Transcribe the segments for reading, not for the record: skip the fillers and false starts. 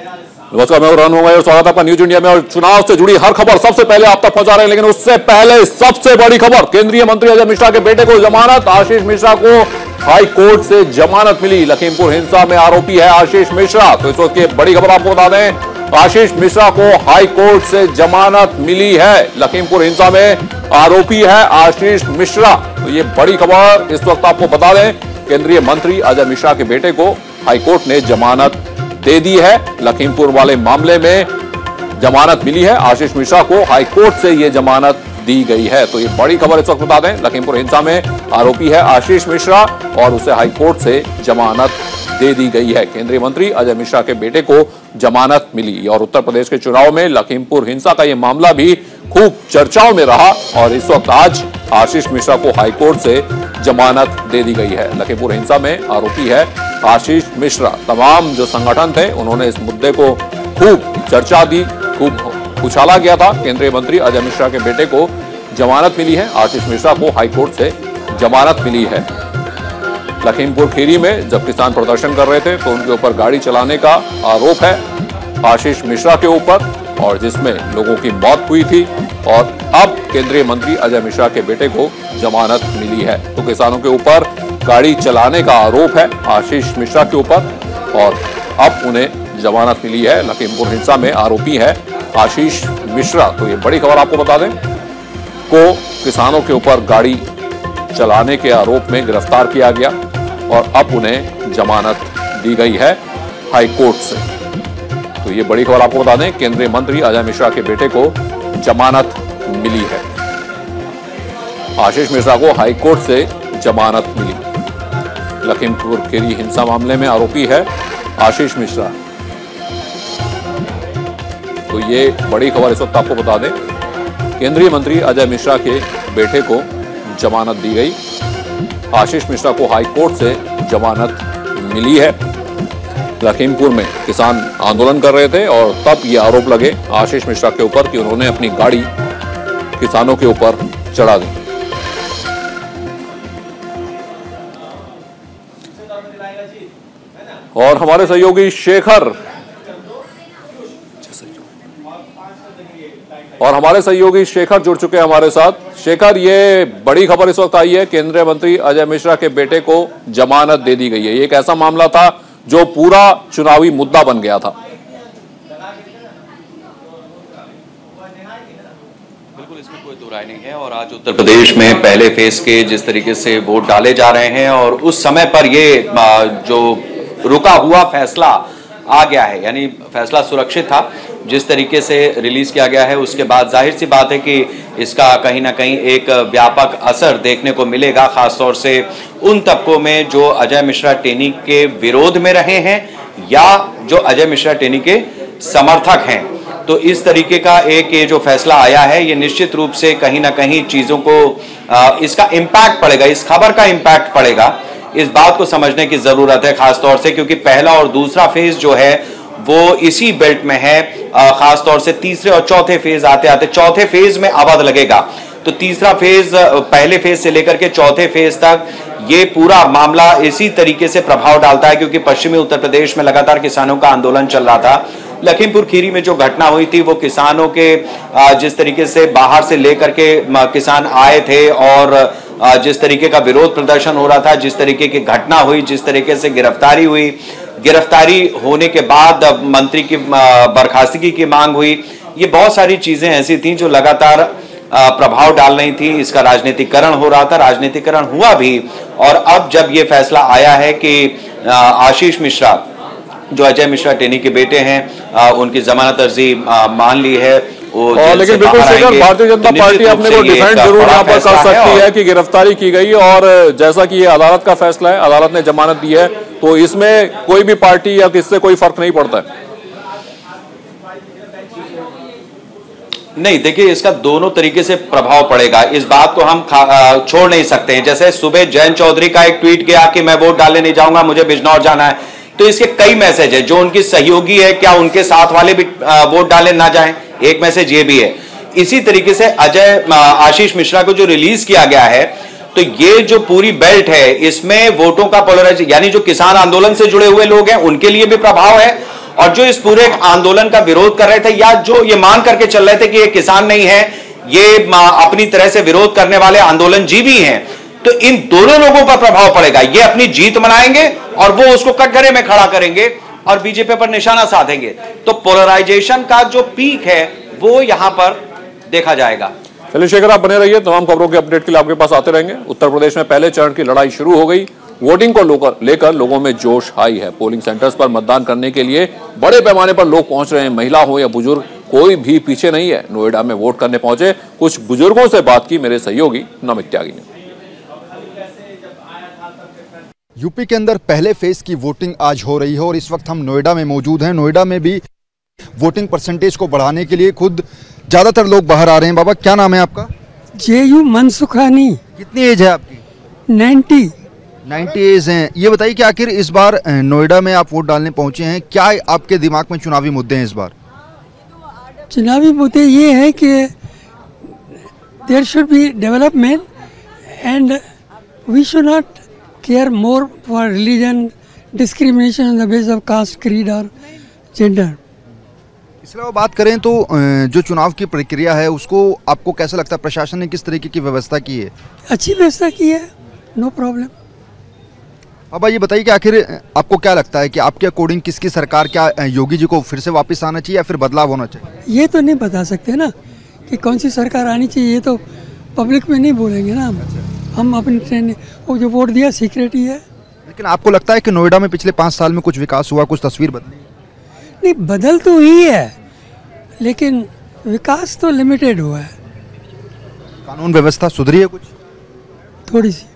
नमस्कार, मैं रन और स्वागत है आपका न्यूज इंडिया में। और चुनाव से जुड़ी हर खबर सबसे पहले आप तक पहुंचा रहे हैं, लेकिन उससे पहले सबसे बड़ी खबर, केंद्रीय मंत्री अजय मिश्रा के बेटे को जमानत। आशीष मिश्रा को हाई कोर्ट से जमानत मिली। लखीमपुर हिंसा में आरोपी है आशीष मिश्रा। तो इस वक्त की बड़ी खबर आपको बता दें, आशीष मिश्रा को हाई कोर्ट से जमानत मिली है। लखीमपुर हिंसा में आरोपी है आशीष मिश्रा। तो ये बड़ी खबर इस वक्त आपको बता दें, केंद्रीय मंत्री अजय मिश्रा के बेटे को हाई कोर्ट ने जमानत दे दी है। लखीमपुर वाले मामले में जमानत मिली है। आशीष मिश्रा को हाई कोर्ट से यह जमानत दी गई है। तो ये बड़ी खबर इस वक्त बता दें, लखीमपुर हिंसा में आरोपी है आशीष मिश्रा और उसे हाई कोर्ट से जमानत दे दी गई है। केंद्रीय मंत्री अजय मिश्रा के बेटे को जमानत मिली। और उत्तर प्रदेश के चुनाव में लखीमपुर हिंसा का यह मामला भी खूब चर्चाओं में रहा और इस वक्त आज आशीष मिश्रा को हाई कोर्ट से जमानत दे दी गई है। लखीमपुर हिंसा में आरोपी है आशीष मिश्रा। तमाम जो संगठन थे उन्होंने इस मुद्दे को खूब चर्चा दी, खूब उछाला गया था। केंद्रीय मंत्री अजय मिश्रा के बेटे को जमानत मिली है। आशीष मिश्रा को हाई कोर्ट से जमानत मिली है। लखीमपुर खीरी में जब किसान प्रदर्शन कर रहे थे तो उनके ऊपर गाड़ी चलाने का आरोप है आशीष मिश्रा के ऊपर, और जिसमें लोगों की मौत हुई थी। और अब केंद्रीय मंत्री अजय मिश्रा के बेटे को जमानत मिली है। तो किसानों के ऊपर गाड़ी चलाने का आरोप है आशीष मिश्रा के ऊपर और अब उन्हें जमानत मिली है। लखीमपुर हिंसा में आरोपी है आशीष मिश्रा। तो ये बड़ी खबर आपको बता दें, को किसानों के ऊपर गाड़ी चलाने के आरोप में गिरफ्तार किया गया और अब उन्हें जमानत दी गई है हाई कोर्ट से। तो ये बड़ी खबर आपको बता दें, केंद्रीय मंत्री अजय मिश्रा के बेटे को जमानत मिली है। आशीष मिश्रा को हाई कोर्ट से जमानत मिली। लखीमपुर खीरी हिंसा मामले में आरोपी है आशीष मिश्रा। तो ये बड़ी खबर इस वक्त आपको बता दें, केंद्रीय मंत्री अजय मिश्रा के बेटे को जमानत दी गई। आशीष मिश्रा को हाई कोर्ट से जमानत मिली है। लखीमपुर में किसान आंदोलन कर रहे थे और तब ये आरोप लगे आशीष मिश्रा के ऊपर कि उन्होंने अपनी गाड़ी किसानों के ऊपर चढ़ा दी। और हमारे सहयोगी शेखर जुड़ चुके हैं हमारे साथ। शेखर, ये बड़ी खबर इस वक्त आई है, केंद्रीय मंत्री अजय मिश्रा के बेटे को जमानत दे दी गई है। ये एक ऐसा मामला था जो पूरा चुनावी मुद्दा बन गया था। बिल्कुल, इसमें कोई दो राय नहीं है। और आज उत्तर प्रदेश में पहले फेज के जिस तरीके से वोट डाले जा रहे हैं और उस समय पर ये जो रुका हुआ फैसला आ गया है, यानी फैसला सुरक्षित था जिस तरीके से रिलीज किया गया है, उसके बाद जाहिर सी बात है कि इसका कहीं ना कहीं एक व्यापक असर देखने को मिलेगा, खासतौर से उन तबकों में जो अजय मिश्रा टेनी के विरोध में रहे हैं या जो अजय मिश्रा टेनी के समर्थक हैं। तो इस तरीके का एक ये जो फैसला आया है, ये निश्चित रूप से कहीं ना कहीं चीजों को इसका इम्पैक्ट पड़ेगा, इस खबर का इम्पैक्ट पड़ेगा। इस बात को समझने की जरूरत है, खासतौर से क्योंकि पहला और दूसरा फेज जो है वो इसी बेल्ट में है। खासतौर से तीसरे और चौथे फेज आते आते चौथे फेज में अवध लगेगा। तो तीसरा फेज, पहले फेज से लेकर के चौथे फेज तक ये पूरा मामला इसी तरीके से प्रभाव डालता है, क्योंकि पश्चिमी उत्तर प्रदेश में लगातार किसानों का आंदोलन चल रहा था। लखीमपुर खीरी में जो घटना हुई थी वो किसानों के जिस तरीके से बाहर से लेकर के किसान आए थे और जिस तरीके का विरोध प्रदर्शन हो रहा था, जिस तरीके की घटना हुई, जिस तरीके से गिरफ्तारी हुई, गिरफ्तारी होने के बाद मंत्री की बर्खास्तगी की मांग हुई, ये बहुत सारी चीजें ऐसी थीं जो लगातार प्रभाव डाल रही थी। इसका राजनीतिकरण हो रहा था, राजनीतिकरण हुआ भी। और अब जब ये फैसला आया है कि आशीष मिश्रा जो अजय मिश्रा टेनी के बेटे हैं, उनकी जमानत अर्जी मान ली है। लेकिन बिल्कुल शेखर, भारतीय जनता पार्टी अपने को डिफेंड जरूर यहाँ पर कर सकती है कि गिरफ्तारी की गई और जैसा कि ये अदालत का फैसला है, अदालत ने जमानत दी है, तो इसमें कोई भी पार्टी या किससे कोई फर्क नहीं पड़ता है। नहीं, देखिए, इसका दोनों तरीके से प्रभाव पड़ेगा। इस बात को हम छोड़ नहीं सकते हैं। जैसे सुबह जयंत चौधरी का एक ट्वीट गया कि मैं वोट डालने नहीं जाऊंगा, मुझे बिजनौर जाना है, तो इसके कई मैसेज है। जो उनकी सहयोगी है, क्या उनके साथ वाले भी वोट डालने ना जाएं? एक मैसेज ये भी है। इसी तरीके से आशीष मिश्रा को जो रिलीज किया गया है, तो ये जो पूरी बेल्ट है इसमें वोटों का पोलराइज, यानी जो किसान आंदोलन से जुड़े हुए लोग हैं उनके लिए भी प्रभाव है और जो इस पूरे आंदोलन का विरोध कर रहे थे या जो ये मान करके चल रहे थे कि ये किसान नहीं है, ये अपनी तरह से विरोध करने वाले आंदोलन जीवी हैं, तो इन दोनों लोगों पर प्रभाव पड़ेगा। ये अपनी जीत मनाएंगे और वो उसको कटघरे में खड़ा करेंगे और बीजेपी पर निशाना साधेंगे। तो पोलराइजेशन का जो पीक है वो यहां पर देखा जाएगा। चलिए शेखर, आप बने रहिए, तमाम खबरों के अपडेट के लिए आपके पास आते रहेंगे। उत्तर प्रदेश में पहले चरण की लड़ाई शुरू हो गई। वोटिंग को लेकर लोगों में जोश हाई है। पोलिंग सेंटर्स पर मतदान करने के लिए बड़े पैमाने पर लोग पहुंच रहे हैं। महिला हो या बुजुर्ग, कोई भी पीछे नहीं है। नोएडा में वोट करने पहुंचे कुछ बुजुर्गों से बात की मेरे सहयोगी नमित त्यागी ने। यूपी के अंदर पहले फेज की वोटिंग आज हो रही है और इस वक्त हम नोएडा में मौजूद हैं। नोएडा में भी वोटिंग परसेंटेज को बढ़ाने के लिए खुद ज्यादातर लोग बाहर आ रहे हैं। बाबा, क्या नाम है आपका? जेयू मनसुखानी। कितनी एज है आपकी? 90 एज है। ये बताइए कि आखिर इस बार नोएडा में आप वोट डालने पहुंचे हैं, क्या आपके दिमाग में चुनावी मुद्दे हैं इस बार? चुनावी मुद्दे ये है कि there should be development and we should not care more for religion, discrimination on the base of caste, creed और जेंडर। इसके अलावा बात करें तो जो चुनाव की प्रक्रिया है उसको आपको कैसा लगता है? प्रशासन ने किस तरीके की व्यवस्था की है? अच्छी व्यवस्था की है, नो प्रॉब्लम। अब ये बताइए कि आखिर आपको क्या लगता है कि आपके अकॉर्डिंग किसकी सरकार, क्या योगी जी को फिर से वापस आना चाहिए या फिर बदलाव होना चाहिए? ये तो नहीं बता सकते ना कि कौन सी सरकार आनी चाहिए, ये तो पब्लिक में नहीं बोलेंगे ना हम अपनी ट्रेन। वो जो वोट दिया सीक्रेट ही है। लेकिन आपको लगता है कि नोएडा में पिछले 5 साल में कुछ विकास हुआ, कुछ तस्वीर बदली? नहीं, बदल तो हुई है लेकिन विकास तो लिमिटेड हुआ है। कानून व्यवस्था सुधरी है कुछ? थोड़ी सी।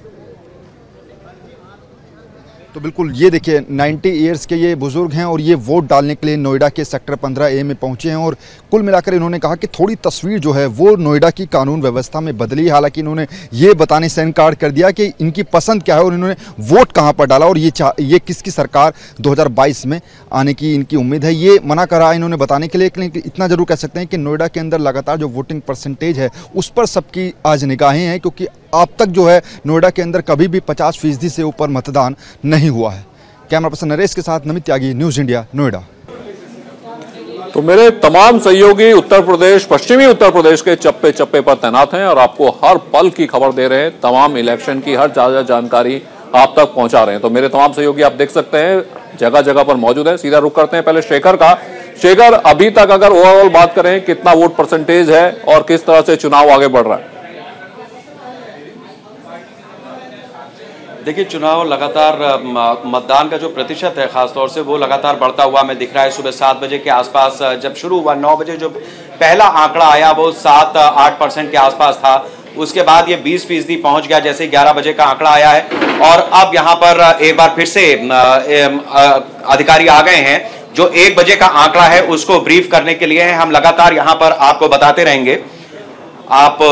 तो बिल्कुल ये देखिए 90 ईयर्स के ये बुजुर्ग हैं और ये वोट डालने के लिए नोएडा के सेक्टर 15A में पहुंचे हैं और कुल मिलाकर इन्होंने कहा कि थोड़ी तस्वीर जो है वो नोएडा की कानून व्यवस्था में बदली। हालांकि इन्होंने ये बताने से इनकार कर दिया कि इनकी पसंद क्या है और इन्होंने वोट कहां पर डाला और ये किसकी सरकार 2022 में आने की इनकी उम्मीद है, ये मना करा इन्होंने बताने के लिए। लेकिन इतना जरूर कह सकते हैं कि नोएडा के अंदर लगातार जो वोटिंग परसेंटेज है उस पर सबकी आज निगाहें हैं, क्योंकि अब तक जो है नोएडा के अंदर कभी भी 50% से ऊपर मतदान नहीं हुआ है। कैमरा पर्सन नरेश के साथ नमित त्यागी, न्यूज इंडिया, नोएडा। तो मेरे तमाम सहयोगी उत्तर प्रदेश, पश्चिमी उत्तर प्रदेश के चप्पे चप्पे पर तैनात हैं और आपको हर पल की खबर दे रहे हैं। तमाम इलेक्शन की हर ताजा जानकारी आप तक पहुंचा रहे हैं। तो मेरे तमाम सहयोगी आप देख सकते हैं जगह जगह पर मौजूद है। सीधा रुख करते हैं पहले शेखर का। शेखर, अभी तक अगर ओवरऑल बात करें कितना वोट परसेंटेज है और किस तरह से चुनाव आगे बढ़ रहा है? देखिए, चुनाव लगातार मतदान का जो प्रतिशत है खासतौर से वो लगातार बढ़ता हुआ हमें दिख रहा है। सुबह 7 बजे के आसपास जब शुरू हुआ, 9 बजे जो पहला आंकड़ा आया वो 7-8% के आसपास था। उसके बाद ये 20% पहुंच गया जैसे 11 बजे का आंकड़ा आया है। और अब यहाँ पर एक बार फिर से अधिकारी आ गए हैं जो 1 बजे का आंकड़ा है उसको ब्रीफ करने के लिए हैं। हम लगातार यहाँ पर आपको बताते रहेंगे, आप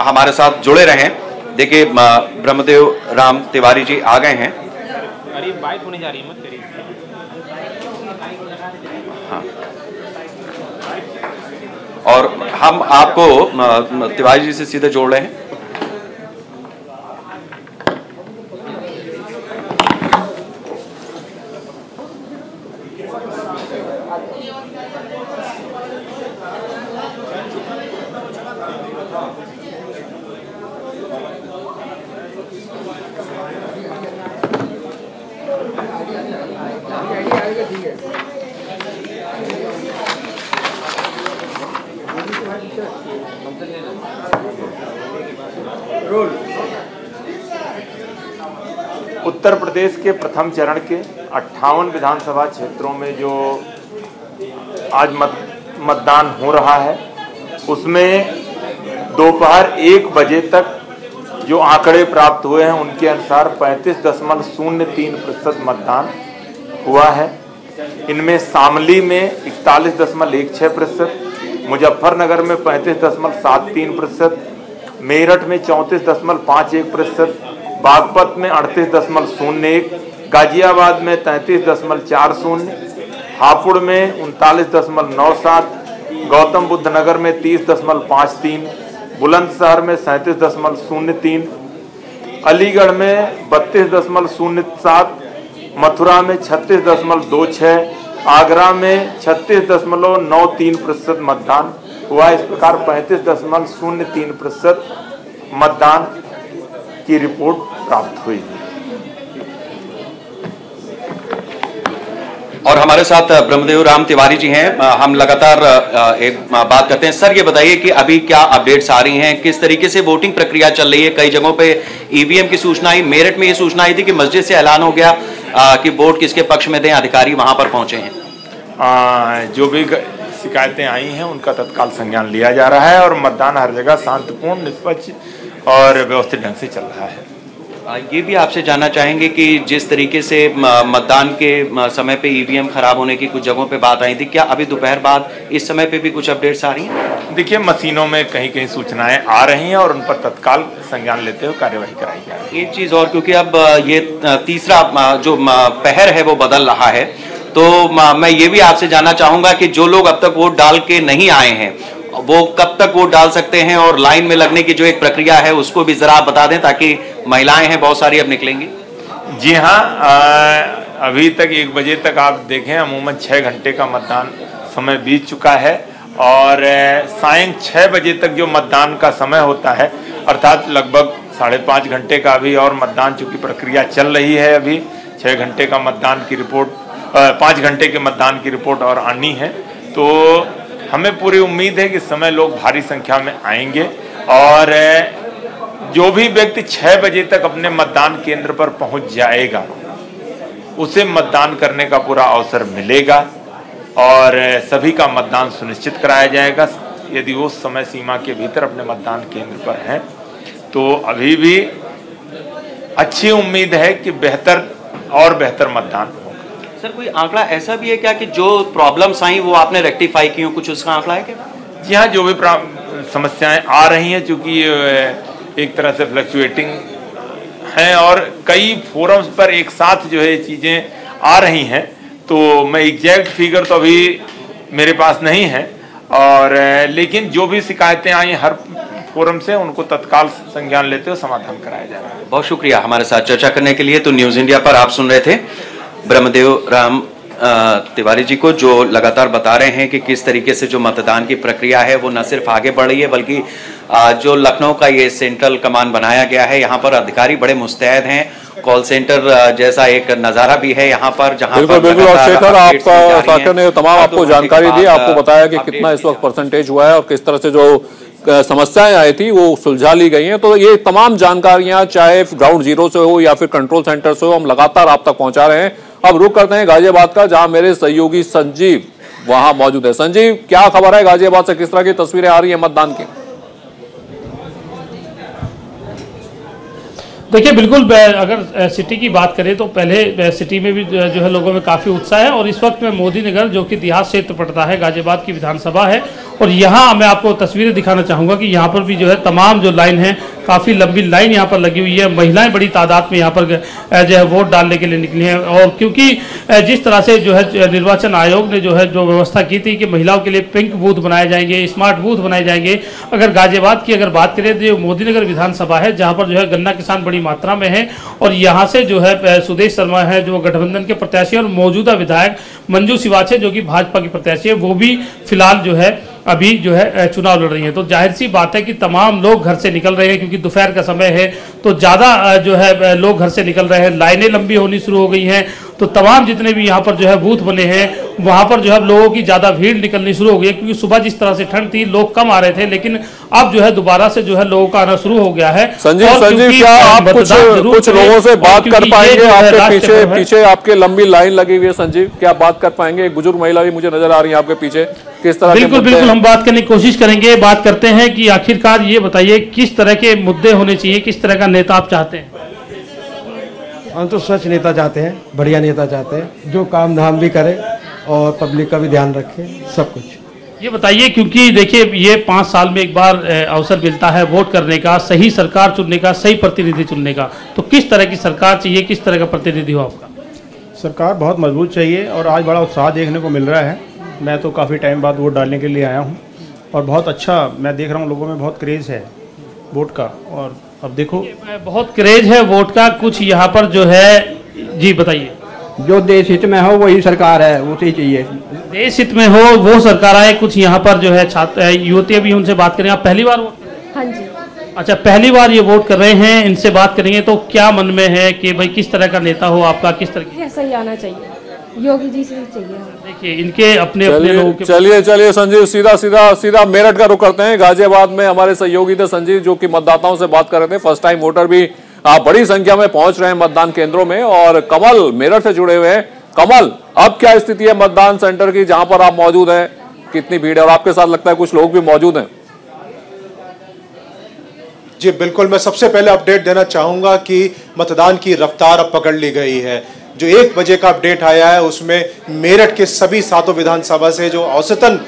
हमारे साथ जुड़े रहें। देखिए, ब्रह्मदेव राम तिवारी जी आ गए हैं। अरे बाइक होने जा रही है, मत करिए। हाँ, और हम आपको तिवारी जी से सीधे जोड़ रहे हैं। उत्तर प्रदेश के प्रथम चरण के 58 विधानसभा क्षेत्रों में जो आज मतदान हो रहा है उसमें दोपहर 1 बजे तक जो आंकड़े प्राप्त हुए हैं उनके अनुसार 35.03% मतदान हुआ है। इनमें शामली में 41.16%, मुजफ्फरनगर में 35.73%, मेरठ में 34.51%, बागपत में 38.01, गाजियाबाद में 33.40, हापुड़ में 39.97, गौतम बुद्ध नगर में 30.53, बुलंदशहर में 37.03, अलीगढ़ में 32.07, मथुरा में 36.26, आगरा में 36.93% मतदान हुआ। इस प्रकार 35.03% मतदान की रिपोर्ट प्राप्त हुई। और हमारे साथ ब्रह्मदेव राम तिवारी जी हैं। हम लगातार एक बात करते हैं। सर, ये बताइए कि अभी क्या अपडेट्स आ रही हैं, किस तरीके से वोटिंग प्रक्रिया चल रही है? कई जगहों पे ईवीएम की सूचना आई, मेरठ में ये सूचना आई थी कि मस्जिद से ऐलान हो गया कि वोट किसके पक्ष में दें, अधिकारी वहां पर पहुंचे हैं। जो भी शिकायतें आई हैं उनका तत्काल संज्ञान लिया जा रहा है और मतदान हर जगह शांतिपूर्ण, निष्पक्ष और व्यवस्थित ढंग से चल रहा है। ये भी आपसे जानना चाहेंगे कि जिस तरीके से मतदान के समय पे ईवीएम खराब होने की कुछ जगहों पे बात आई थी, क्या अभी दोपहर बाद इस समय पे भी कुछ अपडेट्स आ रही हैं? देखिए, मशीनों में कहीं कहीं सूचनाएं आ रही हैं और उन पर तत्काल संज्ञान लेते हुए कार्यवाही कराई जा रही है। एक चीज और, क्योंकि अब ये तीसरा जो पहर है वो बदल रहा है, तो मैं ये भी आपसे जानना चाहूंगा कि जो लोग अब तक वोट डाल के नहीं आए हैं वो कब तक वोट डाल सकते हैं, और लाइन में लगने की जो एक प्रक्रिया है उसको भी जरा आप बता दें, ताकि महिलाएं हैं बहुत सारी अब निकलेंगी। जी हाँ, अभी तक 1 बजे तक आप देखें अमूमन 6 घंटे का मतदान समय बीत चुका है और सायं 6 बजे तक जो मतदान का समय होता है, अर्थात लगभग 5.5 घंटे का अभी और मतदान चूंकि प्रक्रिया चल रही है। अभी 6 घंटे का मतदान की रिपोर्ट, 5 घंटे के मतदान की रिपोर्ट और आनी है, तो हमें पूरी उम्मीद है कि समय लोग भारी संख्या में आएंगे और जो भी व्यक्ति 6 बजे तक अपने मतदान केंद्र पर पहुंच जाएगा उसे मतदान करने का पूरा अवसर मिलेगा और सभी का मतदान सुनिश्चित कराया जाएगा। यदि वो समय सीमा के भीतर अपने मतदान केंद्र पर हैं तो अभी भी अच्छी उम्मीद है कि बेहतर और बेहतर मतदान होगा। सर, कोई आंकड़ा ऐसा भी है क्या कि जो प्रॉब्लम्स आई वो आपने रेक्टिफाई की हो, कुछ उसका आंकड़ा है क्या? जी हाँ, जो भी समस्याएं आ रही हैं, चूंकि एक तरह से फ्लक्चुएटिंग हैं और कई फोरम्स पर एक साथ जो है चीज़ें आ रही हैं, तो मैं एग्जैक्ट फिगर तो अभी मेरे पास नहीं है, और लेकिन जो भी शिकायतें आई हर फोरम से उनको तत्काल संज्ञान लेते हुए समाधान कराया जा रहा है। बहुत शुक्रिया हमारे साथ चर्चा करने के लिए। तो न्यूज़ इंडिया पर आप सुन रहे थे ब्रह्मदेव राम तिवारी जी को, जो लगातार बता रहे हैं कि किस तरीके से जो मतदान की प्रक्रिया है वो न सिर्फ आगे बढ़ रही है, बल्कि जो लखनऊ का ये सेंट्रल कमान बनाया गया है, यहाँ पर अधिकारी बड़े मुस्तैद हैं। कॉल सेंटर जैसा एक नज़ारा भी है यहाँ पर, जहाँ बिल्कुल। और शेखर, आपका साकर ने तमाम आपको जानकारी दी, आपको बताया कि कितना इस वक्त परसेंटेज हुआ है और किस तरह से जो समस्याएं आई थी वो सुलझा ली गई हैं। तो ये तमाम जानकारियां चाहे ग्राउंड जीरो से हो या फिर कंट्रोल सेंटर से हो, हम लगातार आप तक पहुंचा रहे हैं। अब रुक करते हैं गाजियाबाद का, जहां मेरे सहयोगी संजीव वहां मौजूद है। संजीव, क्या खबर है गाजियाबाद से, किस तरह की तस्वीरें आ रही है मतदान की? देखिए, बिल्कुल अगर सिटी की बात करें तो पहले सिटी में भी जो है लोगों में काफ़ी उत्साह है, और इस वक्त में मोदी नगर, जो कि देहात क्षेत्र पड़ता है, गाजियाबाद की विधानसभा है, और यहाँ मैं आपको तस्वीरें दिखाना चाहूँगा कि यहाँ पर भी जो है तमाम जो लाइन है, काफ़ी लंबी लाइन यहाँ पर लगी हुई है। महिलाएं बड़ी तादाद में यहाँ पर जो है वोट डालने के लिए निकली हैं, और क्योंकि जिस तरह से जो है निर्वाचन आयोग ने जो है जो व्यवस्था की थी कि महिलाओं के लिए पिंक बूथ बनाए जाएंगे, स्मार्ट बूथ बनाए जाएंगे। अगर गाजियाबाद की अगर बात करें तो मोदी नगर विधानसभा है, जहाँ पर जो है गन्ना किसान बड़ी मात्रा में है, और यहाँ से जो है सुदेश शर्मा है जो गठबंधन के प्रत्याशी, और मौजूदा विधायक मंजू सिवाचे जो कि भाजपा की प्रत्याशी है, वो भी फिलहाल जो है अभी जो है चुनाव लड़ रही हैं। तो जाहिर सी बात है कि तमाम लोग घर से निकल रहे हैं, क्योंकि दोपहर का समय है तो ज़्यादा जो है लोग घर से निकल रहे हैं, लाइनें लंबी होनी शुरू हो गई हैं। तो तमाम जितने भी यहाँ पर जो है बूथ बने हैं वहाँ पर जो है लोगों की ज़्यादा भीड़ निकलनी शुरू हो गई है, क्योंकि सुबह जिस तरह से ठंड थी लोग कम आ रहे थे, लेकिन अब जो है दोबारा से जो है लोगों का आना शुरू हो गया है। संजीव, क्या आप कुछ लोगों से बात कर पाएंगे? आपके पीछे आपके लंबी लाइन लगी हुई है संजीव, क्या बात कर पाएंगे? एक बुजुर्ग महिला भी मुझे नजर आ रही है आपके पीछे, किस तरह? बिल्कुल, हम बात करने की कोशिश करेंगे। बात करते हैं कि आखिरकार ये बताइए किस तरह के मुद्दे होने चाहिए, किस तरह का नेता आप चाहते हैं? हम तो स्वच्छ नेता चाहते हैं, बढ़िया नेता चाहते हैं, जो काम धाम भी करे और पब्लिक का भी ध्यान रखे, सब कुछ। ये बताइए, क्योंकि देखिए ये 5 साल में एक बार अवसर मिलता है वोट करने का, सही सरकार चुनने का, सही प्रतिनिधि चुनने का, तो किस तरह की सरकार चाहिए, किस तरह का प्रतिनिधि हो आपका? सरकार बहुत मजबूत चाहिए और आज बड़ा उत्साह देखने को मिल रहा है। मैं तो काफ़ी टाइम बाद वोट डालने के लिए आया हूँ और बहुत अच्छा मैं देख रहा हूँ, लोगों में बहुत क्रेज़ है वोट का। और अब देखो, बहुत क्रेज है वोट का, कुछ यहाँ पर जो है, जी बताइए। जो देश हित में हो वही सरकार है, उसे चाहिए। देश हित में हो वो सरकार आए। कुछ यहाँ पर जो है छात्र युवतियाँ भी, उनसे बात करें। आप पहली बार वोट? हाँ जी। अच्छा, पहली बार ये वोट कर रहे हैं, इनसे बात करेंगे। तो क्या मन में है कि भाई किस तरह का नेता हो आपका, किस तरह की? ऐसा ही आना चाहिए, योगी जी से चाहिए। देखिए इनके अपने अपने लोगों के। चलिए संजीव, सीधा मेरठ का रुख करते हैं। गाजियाबाद में हमारे सहयोगी थे संजीव, जो कि मतदाताओं से बात कर रहे थे। फर्स्ट टाइम वोटर भी आप बड़ी संख्या में पहुंच रहे हैं मतदान केंद्रों में, और कमल मेरठ से जुड़े हुए हैं। कमल, अब क्या स्थिति है मतदान सेंटर की जहां पर आप मौजूद हैं? कितनी भीड़ है और आपके साथ लगता है कुछ लोग भी मौजूद हैं? जी बिल्कुल, मैं सबसे पहले अपडेट देना चाहूंगा कि मतदान की रफ्तार अब पकड़ ली गई है। जो 1 बजे का अपडेट आया है उसमें मेरठ के सभी 7 विधानसभा से जो औसतन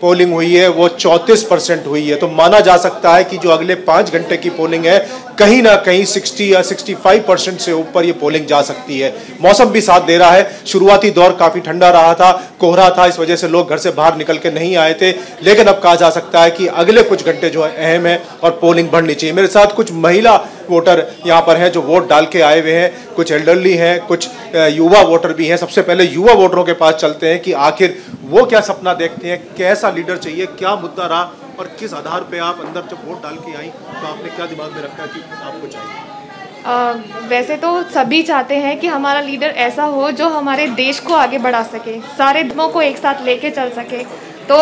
पोलिंग हुई है वो 34% हुई है। तो माना जा सकता है कि जो अगले 5 घंटे की पोलिंग है कहीं ना कहीं 60 या 65% से ऊपर ये पोलिंग जा सकती है। मौसम भी साथ दे रहा है। शुरुआती दौर काफी ठंडा रहा था, कोहरा था, इस वजह से लोग घर से बाहर निकल के नहीं आए थे। लेकिन अब कहा जा सकता है कि अगले कुछ घंटे जो है अहम है और पोलिंग बढ़नी चाहिए। मेरे साथ कुछ महिला वोटर यहाँ पर हैं जो वोट डाल के आए हुए हैं, कुछ एल्डरली हैं, कुछ युवा वोटर भी हैं। सबसे पहले युवा वोटरों के पास चलते हैं कि आखिर वो क्या सपना देखते हैं, कैसा लीडर चाहिए, क्या मुद्दा रहा और किस आधार पे आप अंदर जब वोट डाल के आई तो आपने क्या दिमाग में रखा कि आपको चाहिए? वैसे तो सभी चाहते हैं कि हमारा लीडर ऐसा हो जो हमारे देश को आगे बढ़ा सके, सारे धर्मों को एक साथ लेके चल सके। तो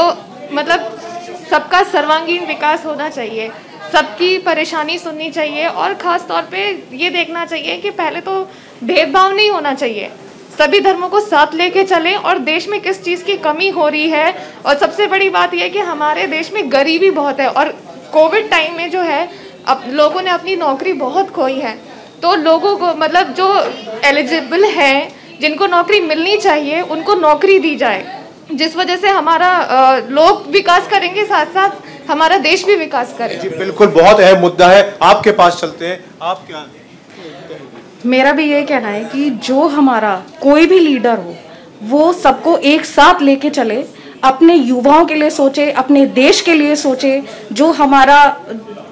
मतलब सबका सर्वांगीण विकास होना चाहिए, सबकी परेशानी सुननी चाहिए, और ख़ास तौर पे ये देखना चाहिए कि पहले तो भेदभाव नहीं होना चाहिए, सभी धर्मों को साथ लेके चलें और देश में किस चीज़ की कमी हो रही है। और सबसे बड़ी बात यह है कि हमारे देश में गरीबी बहुत है, और कोविड टाइम में जो है अब लोगों ने अपनी नौकरी बहुत खोई है। तो लोगों को मतलब जो एलिजिबल हैं, जिनको नौकरी मिलनी चाहिए, उनको नौकरी दी जाए, जिस वजह से हमारा लोग विकास करेंगे, साथ साथ हमारा देश भी विकास करे। जी बिल्कुल, बहुत अहम मुद्दा है। आपके पास चलते हैं, आप क्या? मेरा भी ये कहना है कि जो हमारा कोई भी लीडर हो वो सबको एक साथ लेके चले, अपने युवाओं के लिए सोचे, अपने देश के लिए सोचे। जो हमारा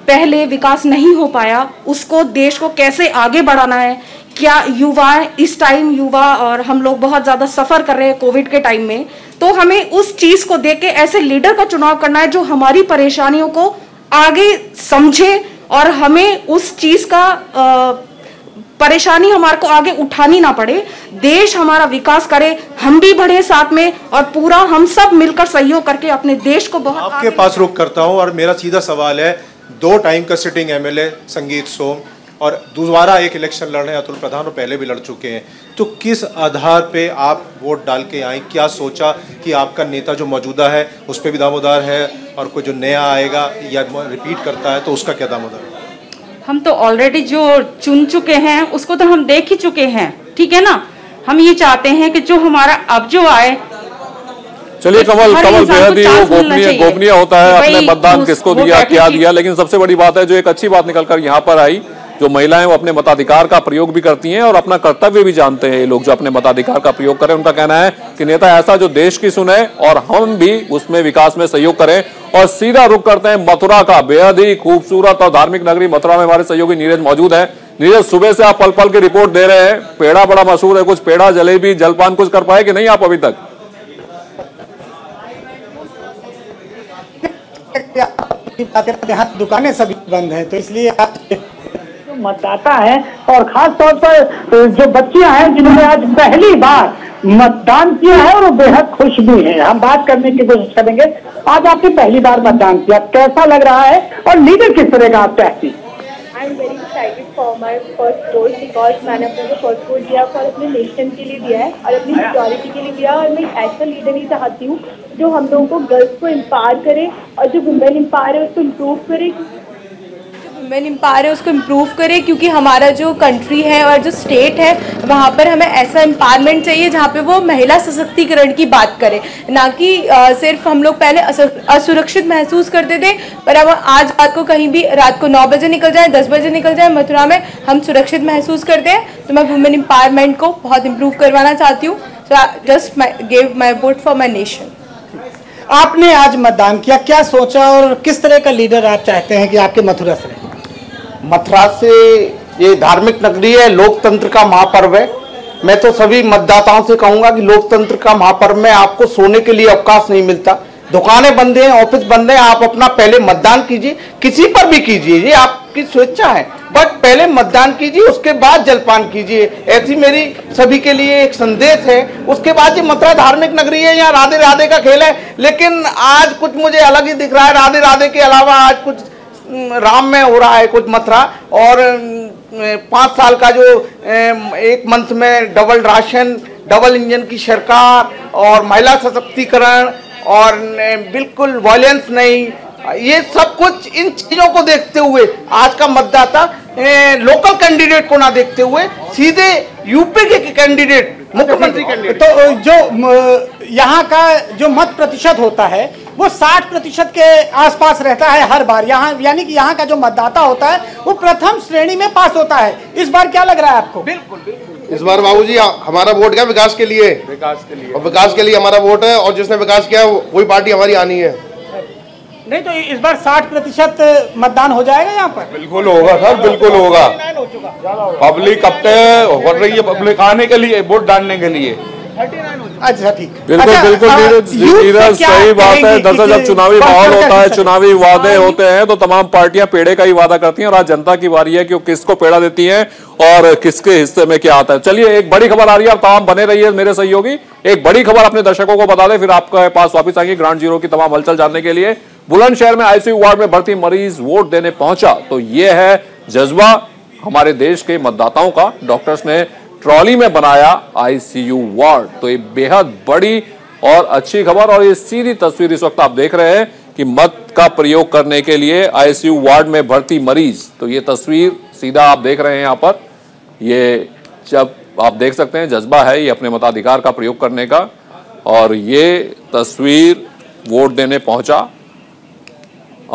पहले विकास नहीं हो पाया उसको, देश को कैसे आगे बढ़ाना है। क्या युवाएं इस टाइम, युवा और हम लोग बहुत ज़्यादा सफ़र कर रहे हैं कोविड के टाइम में, तो हमें उस चीज़ को देख के ऐसे लीडर का चुनाव करना है जो हमारी परेशानियों को आगे समझे और हमें उस चीज़ का परेशानी हमारे को आगे उठानी ना पड़े, देश हमारा विकास करे, हम भी बढ़े साथ में, और पूरा हम सब मिलकर सहयोग करके अपने देश को बहुत आपके पास रुख करता हूं। और मेरा सीधा सवाल है, 2 टाइम का सिटिंग एमएलए संगीत सोम और दोबारा एक इलेक्शन लड़ रहे हैं अतुल प्रधान, और पहले भी लड़ चुके हैं, तो किस आधार पे आप वोट डाल के आई? क्या सोचा कि आपका नेता जो मौजूदा है उस पर भी दामोदार है, और कोई जो नया आएगा या रिपीट करता है तो उसका क्या दामोदार है? हम तो ऑलरेडी जो चुन चुके हैं उसको तो हम देख ही चुके हैं, ठीक है ना। हम ये चाहते हैं कि जो हमारा अब जो आए। चलिए कमल, बेहद ही गोपनीय होता है अपने मतदान किसको दिया, क्या दिया। लेकिन सबसे बड़ी बात है, जो एक अच्छी बात निकलकर यहाँ पर आई, जो महिलाएं वो अपने मताधिकार का प्रयोग भी करती हैं और अपना कर्तव्य भी जानते हैं। ये लोग जो अपने मताधिकार का प्रयोग करें, उनका कहना है कि नेता ऐसा जो देश की सुने और हम भी उसमें विकास में सहयोग करें। और सीधा रुख करते हैं मथुरा का, बेहद ही खूबसूरत और धार्मिक नगरी मथुरा में हमारे सहयोगी नीरज मौजूद है। नीरज, सुबह से आप पल पल की रिपोर्ट दे रहे हैं, पेड़ा बड़ा मशहूर है, कुछ पेड़ा, जलेबी, जलपान कुछ कर पाए कि नहीं आप अभी तक? दुकानें सभी बंद हैं, तो इसलिए आप मतदाता है, और खास तौर पर जो बच्चियां हैं जिन्होंने आज पहली बार मतदान किया है और वो बेहद खुश भी हैं। हम बात करने की कोशिश करेंगे। आज आपने पहली बार मतदान किया, कैसा लग रहा है और लीडर किस तरह का आप चाहती? I am very excited for my first vote, because मैंने अपने फर्स्ट वोट दिया और अपने नेशन के लिए दिया है और अपनी सिक्योरिटी के लिए दिया। और मैं ऐसा लीडर ही चाहती हूँ जो हम लोगों को गर्ल्स को एम्पावर करे, और जो वुमेन एम्पावर है उसको इम्प्रूव करे, वुमेन एम्पावर है उसको इम्प्रूव करे, क्योंकि हमारा जो कंट्री है और जो स्टेट है वहाँ पर हमें ऐसा एम्पावरमेंट चाहिए जहाँ पे वो महिला सशक्तिकरण की बात करे, ना कि सिर्फ हम लोग पहले असुरक्षित महसूस करते थे, पर अब आज रात को कहीं भी रात को 9 बजे निकल जाए, 10 बजे निकल जाए, मथुरा में हम सुरक्षित महसूस करते हैं। तो मैं वुमेन एम्पावरमेंट को बहुत इम्प्रूव करवाना चाहती हूँ। So just give my vote for my nation. आपने आज मतदान किया, क्या सोचा और किस तरह का लीडर आप चाहते हैं कि आपके मथुरा से रहे? मथुरा से ये धार्मिक नगरी है, लोकतंत्र का महापर्व है, मैं तो सभी मतदाताओं से कहूंगा कि लोकतंत्र का महापर्व में आपको सोने के लिए अवकाश नहीं मिलता। दुकानें बंद हैं, ऑफिस बंद हैं, आप अपना पहले मतदान कीजिए, किसी पर भी कीजिए, ये आपकी स्वेच्छा है, बट पहले मतदान कीजिए, उसके बाद जलपान कीजिए। ऐसी मेरी सभी के लिए एक संदेश है। उसके बाद ये मथुरा धार्मिक नगरी है, यहाँ राधे राधे का खेल है, लेकिन आज कुछ मुझे अलग ही दिख रहा है। राधे राधे के अलावा आज कुछ राम में हो रहा है, कुछ मथुरा। और 5 साल का जो एक मंथ में डबल राशन, डबल इंजन की सरकार और महिला सशक्तिकरण और बिल्कुल वायलेंस नहीं, ये सब कुछ इन चीजों को देखते हुए आज का मतदाता लोकल कैंडिडेट को ना देखते हुए सीधे यूपी के कैंडिडेट, मुख्यमंत्री कैंडिडेट। तो जो यहाँ का जो मत प्रतिशत होता है वो 60% के आसपास रहता है हर बार यहाँ, यानी कि यहाँ का जो मतदाता होता है वो प्रथम श्रेणी में पास होता है। इस बार क्या लग रहा है आपको? बिल्कुल इस बार बाबूजी हमारा वोट क्या विकास के लिए, और विकास के लिए हमारा वोट है, और जिसने विकास किया वही पार्टी हमारी आनी है। नहीं तो इस बार 60% मतदान हो जाएगा यहाँ पर? बिल्कुल होगा सर, बिल्कुल होगा। पब्लिक अब तक हो रही है, पब्लिक आने के लिए, वोट डालने के लिए। अच्छा ठीक, बिल्कुल बिल्कुल नीरज सही बात है। दरअसल जब चुनावी माहौल होता है, चुनावी वादे होते हैं, तो तमाम पार्टियां पेड़े का ही वादा करती हैं, और आज जनता की बारी है कि वो किसको पेड़ा देती हैं और किसके हिस्से में क्या आता है। चलिए एक बड़ी खबर आ रही है, आप तमाम बने रहिए मेरे सहयोगी। एक बड़ी खबर अपने दर्शकों को बता दें, फिर आपके पास वापिस आएंगे ग्राउंड जीरो की तमाम हलचल जानने के लिए। बुलंदशहर में आईसीयू वार्ड में भर्ती मरीज वोट देने पहुंचा, तो यह है जज्बा हमारे देश के मतदाताओं का। डॉक्टर्स ने ट्रॉली में बनाया आईसीयू वार्ड, तो ये बेहद बड़ी और अच्छी खबर। और ये सीधी तस्वीर इस वक्त आप देख रहे हैं कि मत का प्रयोग करने के लिए आईसीयू वार्ड में भर्ती मरीज, तो ये तस्वीर सीधा आप देख रहे हैं यहाँ पर। ये जब आप देख सकते हैं जज्बा है ये अपने मताधिकार का प्रयोग करने का, और ये तस्वीर वोट देने पहुंचा।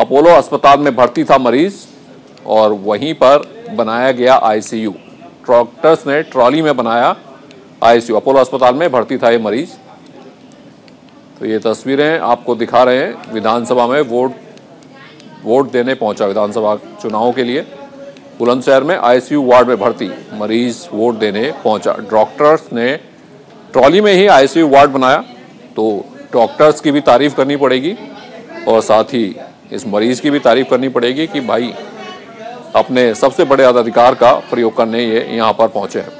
अपोलो अस्पताल में भर्ती था मरीज और वहीं पर बनाया गया आईसीयू। डॉक्टर्स ने ट्रॉली में बनाया आईसीयू। अपोलो अस्पताल में भर्ती था ये मरीज। तो ये तस्वीरें आपको दिखा रहे हैं। विधानसभा में वोट देने पहुंचा, विधानसभा चुनावों के लिए बुलंदशहर में आईसीयू वार्ड में भर्ती मरीज वोट देने पहुंचा। डॉक्टर्स ने ट्रॉली में ही आईसीयू वार्ड बनाया, तो डॉक्टर्स की भी तारीफ करनी पड़ेगी और साथ ही इस मरीज की भी तारीफ करनी पड़ेगी कि भाई अपने सबसे बड़े अधिकार का प्रयोग करने ये यहाँ पर पहुंचे हैं।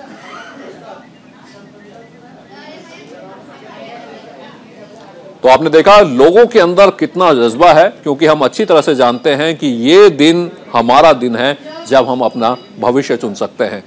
तो आपने देखा लोगों के अंदर कितना जज्बा है, क्योंकि हम अच्छी तरह से जानते हैं कि ये दिन हमारा दिन है जब हम अपना भविष्य चुन सकते हैं।